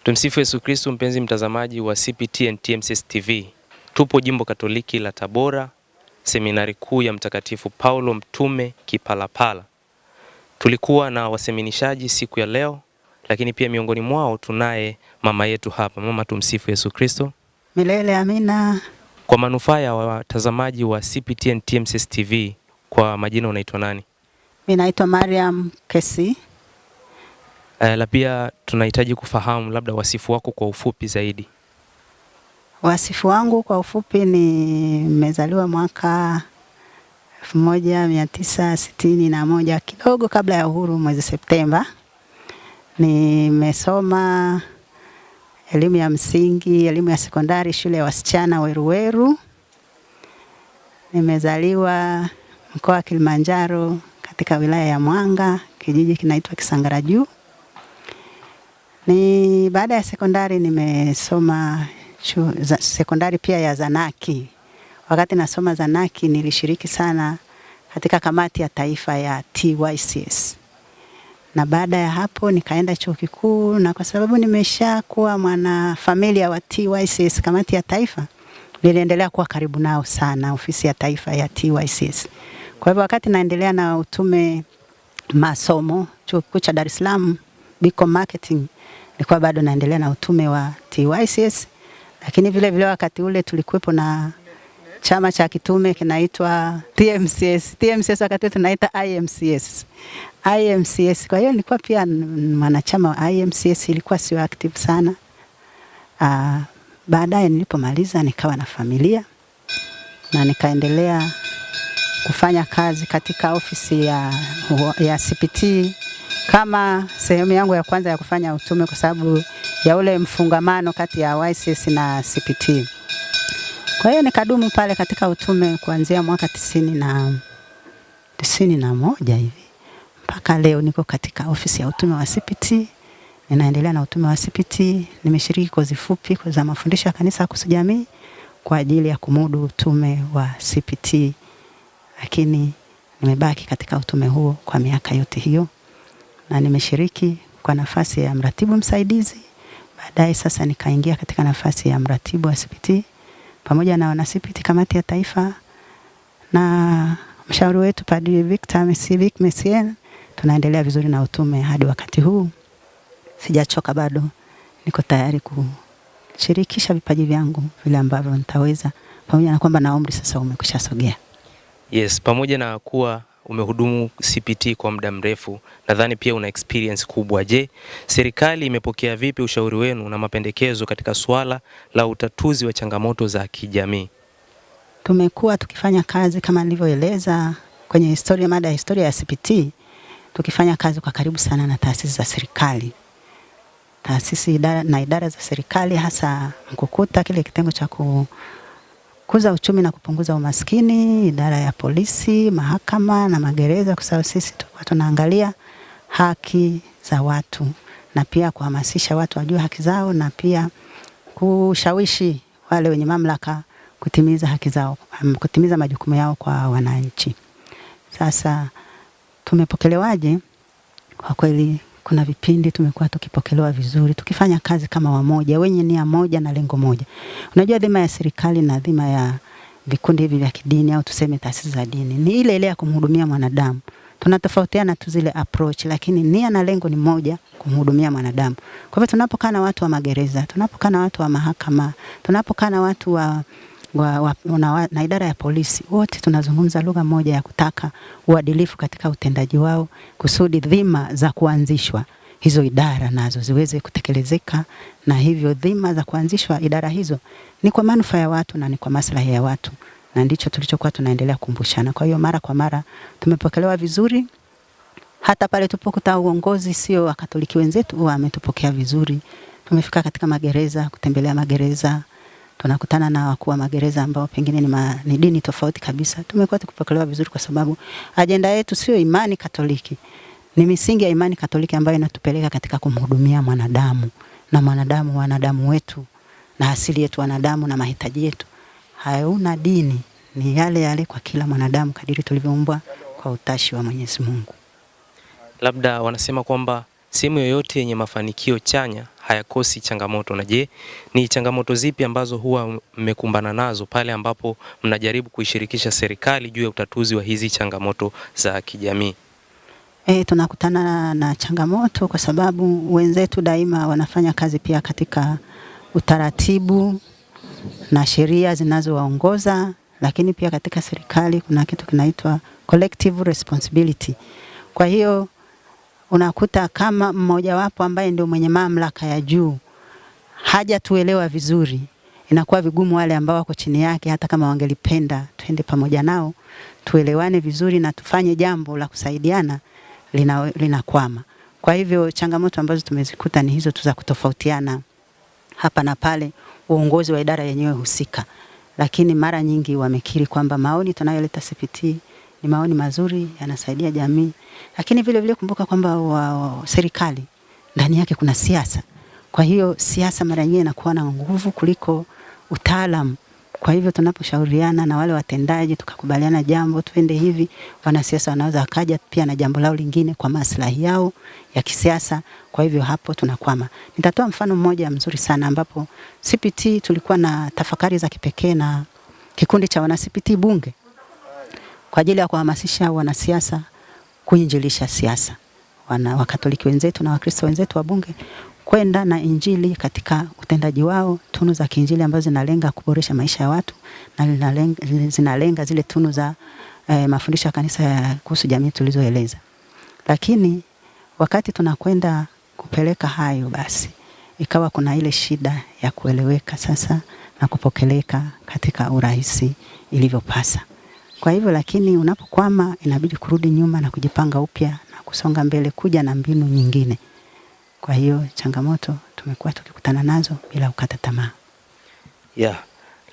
Tumsifu Yesu Kristo. Mpenzi mtazamaji wa CPT and TMCS TV. Tupo Jimbo Katoliki la Tabora, Seminari Kuu ya Mtakatifu Paulo Mtume Kipalapala. Tulikuwa na waseminishaji siku ya leo, lakini pia miongoni mwao tunaye mama yetu hapa. Mama, tumsifu Yesu Kristo. Milele amina. Kwa manufaa ya watazamaji wa CPT and TMCS TV, kwa majina unaitwa nani? Mimi naitwa Mariam Kesi. La pia tunahitaji kufahamu labda wasifu wako kwa ufupi zaidi. Wasifu wangu kwa ufupi ni nimezaliwa mwaka 1961, kidogo kabla ya uhuru, mwezi Septemba. Nimesoma elimu ya msingi, elimu ya sekondari shule ya wasichana Weruweru. Nimezaliwa mkoa wa Kilimanjaro katika wilaya ya Mwanga, kijiji kinaitwa Kisangaraju. Baada ya sekondari nimesoma sekondari pia ya Zanaki. Wakati nasoma Zanaki nilishiriki sana katika kamati ya taifa ya TYCS. Na baada ya hapo nikaenda chuo kikuu, na kwa sababu nimeshakuwa mwana familia wa TYCS kamati ya taifa, niliendelea kuwa karibu nao sana ofisi ya taifa ya TYCS. Kwa hivyo wakati naendelea na utume masomo chuo kikuu cha Dar es Salaam BCom Marketing, nilikuwa bado naendelea na utume wa TYCS, lakini vile vile wakati ule tulikuwepo na chama cha kitume kinaitwa TMCS. TMCS wakati tunaita IMCS. IMCS. Kwa hiyo nilikuwa pia mwanachama wa IMCS, ilikuwa sio active sana. Baadaye nilipomaliza nikawa na familia na nikaendelea kufanya kazi katika ofisi ya CPT kama sehemu yangu ya kwanza ya kufanya utume, kwa sababu ya ule mfungamano kati ya YCS na CPT. Kwa hiyo nikadumu pale katika utume kuanzia mwaka 91 hivi mpaka leo niko katika ofisi ya utume wa CPT. Ninaendelea na utume wa CPT. Nimeshiriki kozi fupi za mafundisho ya kanisa kuhusu jamii kwa ajili ya kumudu utume wa CPT, lakini nimebaki katika utume huo kwa miaka yote hiyo, na nimeshiriki kwa nafasi ya mratibu msaidizi. Baadaye sasa nikaingia katika nafasi ya mratibu wa CPT pamoja na wana CPT kamati ya taifa, na mshauri wetu Padri Victor Messien. Tunaendelea vizuri na utume hadi wakati huu. Sijachoka bado, niko tayari kushirikisha vipaji vyangu vile ambavyo nitaweza, pamoja na kwamba na umri sasa umekwisha sogea. Yes, pamoja na kuwa umehudumu CPT kwa muda mrefu, nadhani pia una experience kubwa. Je, serikali imepokea vipi ushauri wenu na mapendekezo katika swala la utatuzi wa changamoto za kijamii? Tumekuwa tukifanya kazi kama nilivyoeleza kwenye mada ya historia ya CPT, tukifanya kazi kwa karibu sana na taasisi za serikali. Taasisi na idara za serikali, hasa Mkukuta, kile kitengo cha kukuza uchumi na kupunguza umaskini, idara ya polisi, mahakama na magereza, kwa sababu sisi tunaangalia haki za watu na pia kuhamasisha watu wajue haki zao, na pia kushawishi wale wenye mamlaka kutimiza haki zao, kutimiza majukumu yao kwa wananchi. Sasa tumepokelewaje? Kwa kweli kuna vipindi tumekuwa tukipokelewa vizuri, tukifanya kazi kama wamoja, wenye nia moja na lengo moja. Unajua dhima ya serikali na dhima ya vikundi hivi vya kidini au tuseme taasisi za dini ni ile ile ya kumhudumia mwanadamu. Tunatofautiana tu zile approach, lakini nia na lengo ni moja, kumhudumia mwanadamu. Kwa hivyo tunapokaa na watu wa magereza, tunapokaa na watu wa mahakama, tunapokaa na watu na idara ya polisi, wote tunazungumza lugha moja ya kutaka uadilifu katika utendaji wao, kusudi dhima za kuanzishwa hizo idara nazo ziweze kutekelezeka, na hivyo dhima za kuanzishwa idara hizo ni kwa manufaa ya watu na ni kwa maslahi ya watu, na ndicho tulichokuwa tunaendelea kumbushana. Kwa hiyo mara kwa mara tumepokelewa vizuri, hata pale tupokuta uongozi sio wa Katoliki wenzetu wametupokea vizuri. Tumefika katika magereza, kutembelea magereza, tunakutana na wakuu wa magereza ambao pengine ni dini tofauti kabisa. Tumekuwa tukipokelewa vizuri kwa sababu ajenda yetu sio imani Katoliki, ni misingi ya imani Katoliki ambayo inatupeleka katika kumhudumia mwanadamu, na wanadamu wetu na asili yetu wanadamu na mahitaji yetu hauna dini, ni yale yale kwa kila mwanadamu kadiri tulivyoumbwa kwa utashi wa Mwenyezi Mungu. Labda wanasema kwamba sehemu yoyote yenye mafanikio chanya hayakosi changamoto. Na je, ni changamoto zipi ambazo huwa mmekumbana nazo pale ambapo mnajaribu kuishirikisha serikali juu ya utatuzi wa hizi changamoto za kijamii? Tunakutana na changamoto kwa sababu wenzetu daima wanafanya kazi pia katika utaratibu na sheria zinazowaongoza, lakini pia katika serikali kuna kitu kinaitwa collective responsibility. Kwa hiyo unakuta kama mmoja wapo ambaye ndio mwenye mamlaka ya juu hajatuelewa vizuri, inakuwa vigumu wale ambao wako chini yake, hata kama wangelipenda twende pamoja nao tuelewane vizuri na tufanye jambo la kusaidiana, linakwama. Kwa hivyo changamoto ambazo tumezikuta ni hizo tu za kutofautiana hapa na pale uongozi wa idara yenyewe husika, lakini mara nyingi wamekiri kwamba maoni tunayoleta CPT ni maoni mazuri, yanasaidia jamii. Lakini vile vile kumbuka kwamba serikali ndani yake kuna siasa. Kwa hiyo siasa mara nyingine inakuwa na nguvu kuliko utaalamu. Kwa hivyo tunaposhauriana na wale watendaji tukakubaliana jambo twende hivi, wanasiasa wanaweza akaja pia na jambo lao lingine kwa maslahi yao ya kisiasa. Kwa hivyo hapo tunakwama. Nitatoa mfano mmoja mzuri sana ambapo CPT tulikuwa na tafakari za kipekee na kikundi cha wana CPT Bunge kwa ajili ya kuhamasisha wanasiasa kuinjilisha siasa. Wakatoliki wenzetu na Wakristo wenzetu wa Bunge kwenda na injili katika utendaji wao, tunu za kiinjili ambazo zinalenga kuboresha maisha ya watu na zinalenga zile tunu za mafundisho ya kanisa kuhusu jamii tulizoeleza. Lakini wakati tunakwenda kupeleka hayo, basi ikawa kuna ile shida ya kueleweka sasa na kupokeleka katika urahisi ilivyopasa. Kwa hivyo lakini unapokwama inabidi kurudi nyuma na kujipanga upya na kusonga mbele, kuja na mbinu nyingine. Kwa hiyo changamoto tumekuwa tukikutana nazo bila kukata tamaa.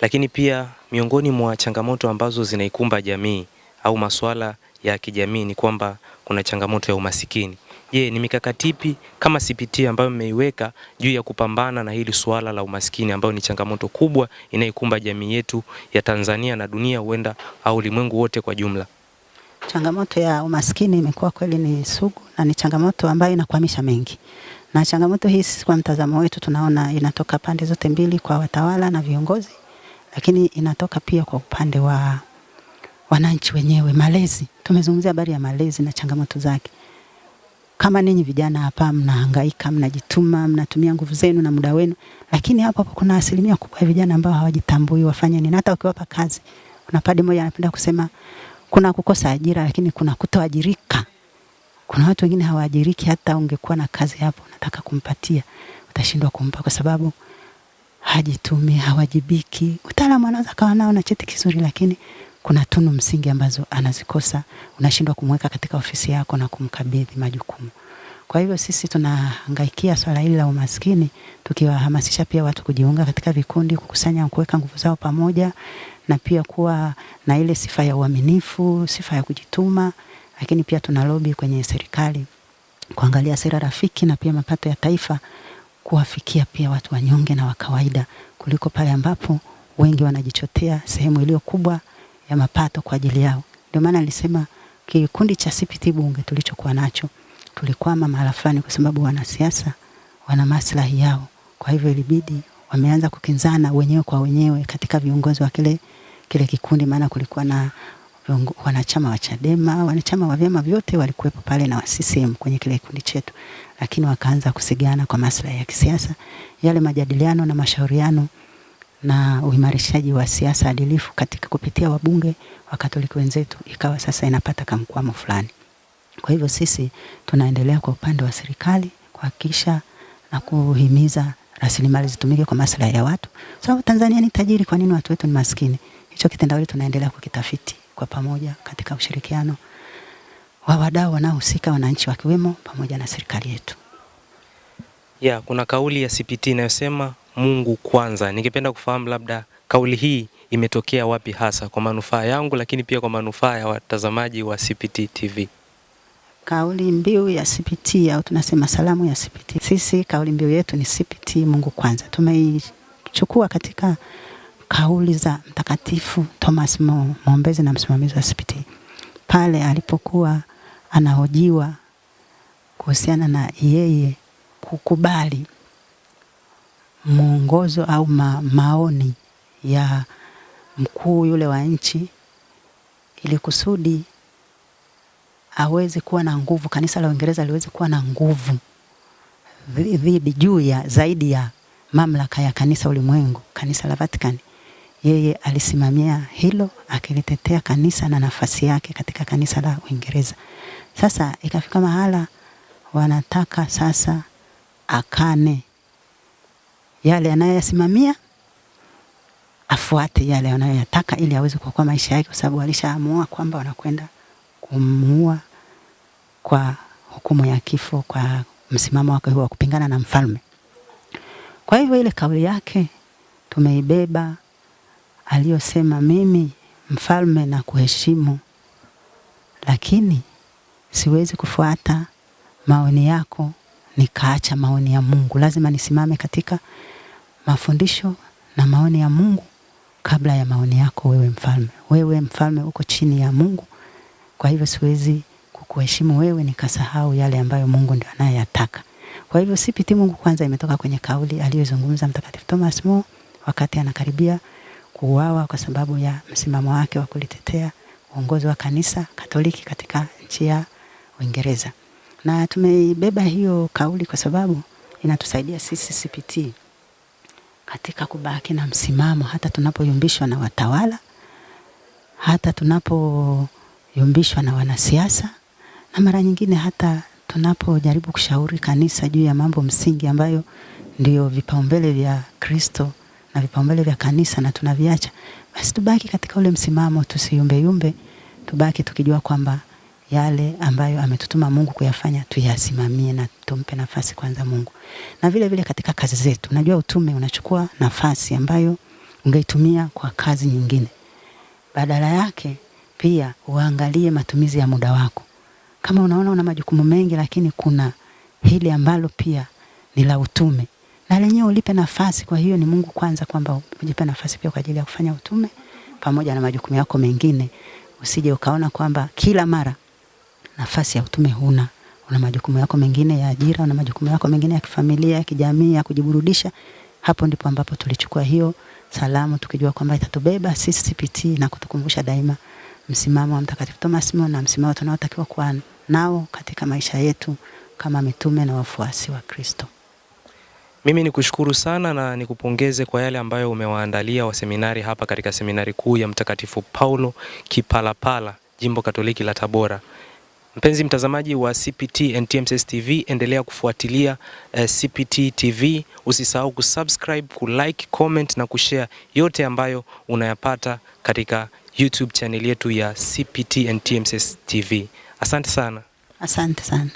Lakini pia miongoni mwa changamoto ambazo zinaikumba jamii au masuala ya kijamii ni kwamba kuna changamoto ya umasikini. Je, ni mikakati ipi kama CPT ambayo mmeiweka juu ya kupambana na hili swala la umasikini ambayo ni changamoto kubwa inaikumba jamii yetu ya Tanzania na dunia huenda au ulimwengu wote kwa jumla? Changamoto ya umasikini imekuwa kweli ni sugu na ni changamoto ambayo inakwamisha mengi. Na changamoto hii kwa mtazamo wetu tunaona inatoka pande zote mbili, kwa watawala na viongozi, lakini inatoka pia kwa upande wa wananchi wenyewe, malezi. Tumezungumzia habari ya malezi na changamoto zake. Kama ninyi vijana hapa mnahangaika, mnajituma, mnatumia nguvu zenu na muda wenu, lakini hapo kuna asilimia kubwa ya vijana ambao hawajitambui wafanye nini. Hata ukiwapa kazi, kuna padi moja anapenda kusema kuna kukosa ajira, lakini kuna kutoajirika. Kuna watu wengine hawaajiriki, hata ungekuwa na kazi hapo unataka kumpatia, utashindwa kumpa kwa sababu hajitumi, hawajibiki. Utaalamu anaweza kawa nao na cheti kizuri, lakini kuna tunu msingi ambazo anazikosa, unashindwa kumweka katika ofisi yako na kumkabidhi majukumu. Kwa hivyo sisi tunahangaikia swala hili la umaskini, tukiwahamasisha pia watu kujiunga katika vikundi, kukusanya kuweka nguvu zao pamoja, na pia kuwa na ile sifa ya uaminifu, sifa ya kujituma. Lakini pia tunalobi kwenye serikali kuangalia sera rafiki na pia mapato ya taifa kuwafikia pia watu wanyonge na wa kawaida, kuliko pale ambapo wengi wanajichotea sehemu iliyo kubwa ya mapato kwa ajili yao. Ndio maana nilisema kikundi cha CPT Bunge tulichokuwa nacho tulikwama mahala fulani kwa sababu wanasiasa wana maslahi yao. Kwa hivyo ilibidi wameanza kukinzana wenyewe kwa wenyewe katika viongozi wa kile kikundi, maana kulikuwa na wanachama wa Chadema, wanachama wa vyama vyote walikuwepo pale na wa CCM kwenye kile kikundi chetu, lakini wakaanza kusigana kwa maslahi ya kisiasa. Yale majadiliano na mashauriano na uimarishaji wa siasa adilifu katika kupitia wabunge wa Katoliki wenzetu ikawa sasa inapata kamkwamo fulani. Kwa hivyo sisi tunaendelea kwa upande wa serikali kuhakikisha na kuhimiza rasilimali zitumike kwa maslahi ya watu. Sababu Tanzania ni tajiri, kwa nini watu wetu ni maskini? Hicho kitendawili tunaendelea kukitafiti kwa pamoja katika ushirikiano wa wadau wanaohusika, wananchi wakiwemo pamoja na serikali yetu. Kuna kauli ya CPT inayosema Mungu kwanza. Ningependa kufahamu labda kauli hii imetokea wapi hasa kwa manufaa yangu lakini pia kwa manufaa ya watazamaji wa CPT TV. Kauli mbiu ya CPT au tunasema salamu ya CPT. Sisi kauli mbiu yetu ni CPT Mungu kwanza. Tumeichukua katika kauli za Mtakatifu Thomas Mwombezi na msimamizi wa CPT. Pale alipokuwa anahojiwa kuhusiana na yeye kukubali mwongozo au maoni ya mkuu yule wa nchi, ili kusudi aweze kuwa na nguvu, kanisa la Uingereza liweze kuwa na nguvu juu ya zaidi ya mamlaka ya kanisa ulimwengu, kanisa la Vatican. Yeye alisimamia hilo, akilitetea kanisa na nafasi yake katika kanisa la Uingereza. Sasa ikafika mahala wanataka sasa akane yale anayoyasimamia, afuate yale anayoyataka ili aweze kuokoa maisha yake, kwa sababu alishaamua kwamba wanakwenda kumuua kwa hukumu ya kifo kwa msimamo wake huo wa kupingana na mfalme. Kwa hivyo ile kauli yake tumeibeba, aliyosema, mimi mfalme na kuheshimu, lakini siwezi kufuata maoni yako nikaacha maoni ya Mungu. Lazima nisimame katika mafundisho na maoni ya Mungu kabla ya maoni yako wewe mfalme. Wewe mfalme uko chini ya Mungu, kwa hivyo siwezi kukuheshimu wewe nikasahau yale ambayo Mungu ndiye anayataka. Kwa hivyo CPT Mungu Kwanza imetoka kwenye kauli aliyozungumza Mtakatifu Thomas More wakati anakaribia kuuawa kwa sababu ya msimamo wake wa kulitetea uongozi wa kanisa Katoliki katika nchi ya Uingereza. Na tumeibeba hiyo kauli kwa sababu inatusaidia sisi CPT katika kubaki na msimamo hata tunapoyumbishwa na watawala, hata tunapoyumbishwa na wanasiasa, na mara nyingine hata tunapojaribu kushauri kanisa juu ya mambo msingi ambayo ndio vipaumbele vya Kristo na vipaumbele vya kanisa na tunaviacha. Basi tubaki katika ule msimamo, tusiyumbe, tubaki tukijua kwamba yale ambayo ametutuma Mungu kuyafanya tuyasimamie na tumpe nafasi kwanza Mungu. Na vile vile katika kazi zetu, najua utume unachukua nafasi ambayo ungeitumia kwa kazi nyingine. Badala yake pia uangalie matumizi ya muda wako. Kama unaona una majukumu mengi, lakini kuna hili ambalo pia ni la utume, na lenyewe ulipe nafasi. Kwa hiyo ni Mungu Kwanza, kwamba ujipe nafasi pia kwa ajili ya kufanya utume pamoja na majukumu yako mengine. Usije ukaona kwamba kila mara nafasi ya utume huna majukumu yako mengine ya ajira, una majukumu yako mengine ya kifamilia, ya kijamii, ya kujiburudisha. Hapo ndipo ambapo tulichukua hiyo salamu tukijua kwamba itatubeba sisi CPT na kutukumbusha daima msimamo wa Mtakatifu Thomas More na msimamo tunaotakiwa kuwa nao katika maisha yetu kama mitume na wafuasi wa Kristo. Mimi nikushukuru sana na nikupongeze kwa yale ambayo umewaandalia wa seminari hapa katika seminari kuu ya Mtakatifu Paulo Kipalapala, Jimbo Katoliki la Tabora. Mpenzi mtazamaji wa CPT and TMSS TV, endelea kufuatilia CPT TV. Usisahau kusubscribe, kulike, comment na kushare yote ambayo unayapata katika YouTube channel yetu ya CPT and TMSS TV. Asante sana. Asante sana.